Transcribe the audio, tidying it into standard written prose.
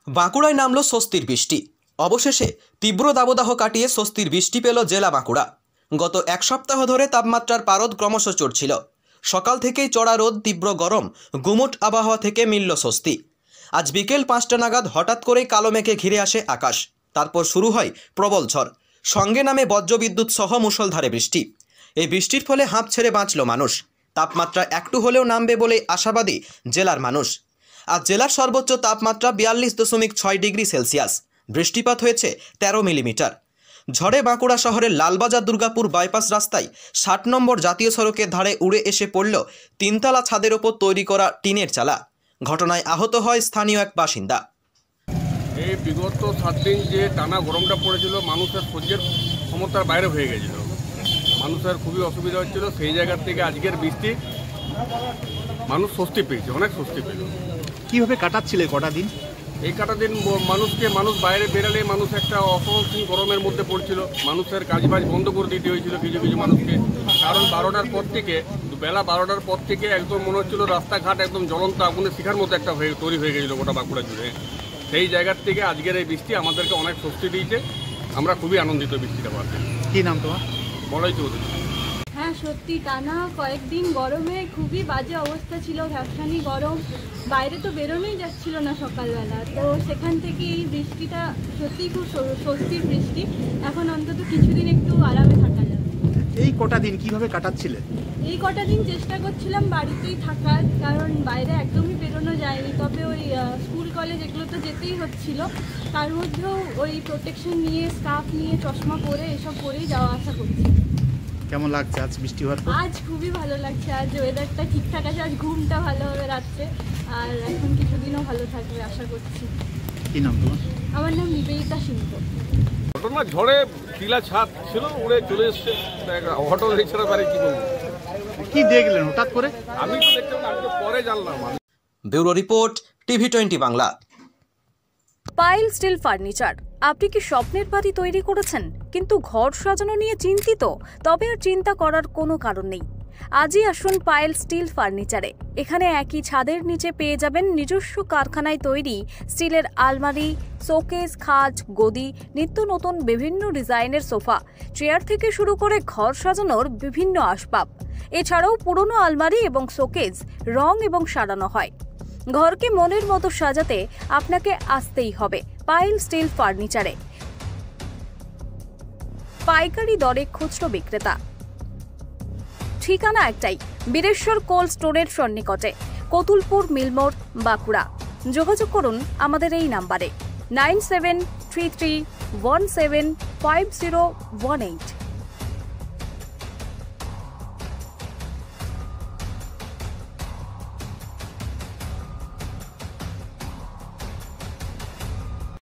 বাঁকুড়ায় নামল স্বস্তির বৃষ্টি। অবশেষে তীব্র দাবদাহ কাটিয়ে স্বস্তির বৃষ্টি পেল জেলা বাঁকুড়া। গত এক সপ্তাহ ধরে তাপমাত্রার পারদ ক্রমশ চড়ছিল। সকাল থেকেই চড়া রোদ, তীব্র গরম, গুমোট আবহাওয়া থেকে মিলল স্বস্তি। আজ বিকেল 5টা নাগাদ হঠাৎ করেই কালো মেঘে ঘিরে আসে আকাশ। তারপর শুরু হয় প্রবল ঝড়, সঙ্গে নামে বজ্রবিদ্যুৎ সহ মুষলধারে বৃষ্টি। এই বৃষ্টির ফলে হাঁপ ছেড়ে বাঁচল মানুষ। তাপমাত্রা একটু হলেও নামবে বলে আশাবাদী জেলার মানুষ। আজ জেলার সর্বোচ্চ তাপমাত্রা 42.6 ডিগ্রি সেলসিয়াস। বৃষ্টিপাত হয়েছে 13 মিলিমিটার। ঝড়ে বাঁকুড়া শহরের লালবাজার দুর্গাপুর বাইপাস রাস্তায় 60 নম্বর জাতীয় সড়কের ধারে উড়ে এসে পড়ল 3তলা ছাদের ওপর তৈরি করা টিনের চালা। ঘটনায় আহত হয় স্থানীয় এক বাসিন্দা। এই বিগত 7 দিন যে টানা গরমটা পড়েছিল, মানুষের সহ্যের ক্ষমতার বাইরে হয়ে গেছিল। মানুষের খুবই অসুবিধা হচ্ছিল। সেই জায়গার থেকে আজকের বৃষ্টি মানুষ স্বস্তি পেয়েছে, অনেক স্বস্তি পেল। কীভাবে কাটাচ্ছিলে কটা দিন? এই কাটা দিন মানুষ বাইরে বেরালে মানুষ একটা অসহনীয় গরমের মধ্যে পড়ছিল। মানুষের কাজবাজ বন্ধ করে দিতে হয়েছিল কিছু কিছু মানুষকে। কারণ বেলা 12টার পর থেকে একদম মনে হচ্ছিল রাস্তাঘাট একদম জ্বলন্ত আগুনের শিখার মতো একটা তৈরি হয়ে গেছিলো গোটা বাঁকুড়া জুড়ে। সেই জায়গার থেকে আজকের এই বৃষ্টি আমাদেরকে অনেক স্বস্তি দিয়েছে। আমরা খুবই আনন্দিত বৃষ্টিটা পাচ্ছি। কী নাম তোমার? বলাই চৌধুরী। হ্যাঁ, সত্যি টানা কয়েকদিন গরমে খুবই বাজে অবস্থা ছিল, ভ্যাপসানি গরম, বাইরে তো বেরোনোই যাচ্ছিল না সকালবেলা। তো সেখান থেকে এই বৃষ্টিটা সত্যিই খুব স্বস্তির বৃষ্টি। এখন অন্তত কিছুদিন একটু আরামে থাকা যাবে। এই কটা দিন কিভাবে কাটাচ্ছিলে? এই কটা দিন চেষ্টা করছিলাম বাড়িতেই থাকার, কারণ বাইরে একদমই বেরোনো যায়নি। তবে ওই স্কুল কলেজ এগুলো তো যেতেই হচ্ছিল, তার মধ্যেও ওই প্রোটেকশন নিয়ে, স্কার্ফ নিয়ে, চশমা পরে এসব পরেই যাওয়া আসা করছি। কেমন লাগছে আজ বৃষ্টি হওয়ার পর? আজ খুবই ভালো লাগছে। আজ ওয়েদারটা ঠিকঠাক আছে, আজ ঘুমটা ভালো হবে রাত্রে, আর এখন কিছুদিনও ভালো থাকবে আশা করছি। কী নাম তোমার? আমার নাম নিবেদিতা সিংহ। ঘটনা ঝড়ে টিলা ছাদ ছিল, উড়ে চলে এসছে। অঘটন এছাড়া পারে কি বলবো? কি দেখলেন হঠাৎ করে? আমি তো দেখলাম, আমি তো পরে জানলাম। Bureau report, TV20 Bangla. পাইল স্টিল ফার্নিচার। আপনি কি স্বপ্নের বাড়ি তৈরি করেছেন কিন্তু ঘর সাজানো নিয়ে চিন্তিত? তবে আর চিন্তা করার কোনো কারণ নেই। আজই আসুন পাইল স্টিল ফার্নিচারে। এখানে একই ছাদের নিচে পেয়ে যাবেন নিজস্ব কারখানায় তৈরি স্টিলের আলমারি, শোকেস, খাট, গদি, নিত্য নতুন বিভিন্ন ডিজাইনের সোফা, চেয়ার থেকে শুরু করে ঘর সাজানোর বিভিন্ন আসবাব। এছাড়াও পুরনো আলমারি এবং শোকেস রং এবং সারানো হয়। ঘরকে মনের মতো সাজাতে আপনাকে আসতেই হবে পাইল স্টিল ফার্নিচারে। পাইকারি দরে খুচরো বিক্রেতা। ঠিকানা একটাই, বীরেশ্বর কোল্ড স্টোরের সন্নিকটে, কতুলপুর মিলমোড়, বাঁকুড়া। যোগাযোগ করুন আমাদের এই নাম্বারে 9733175018।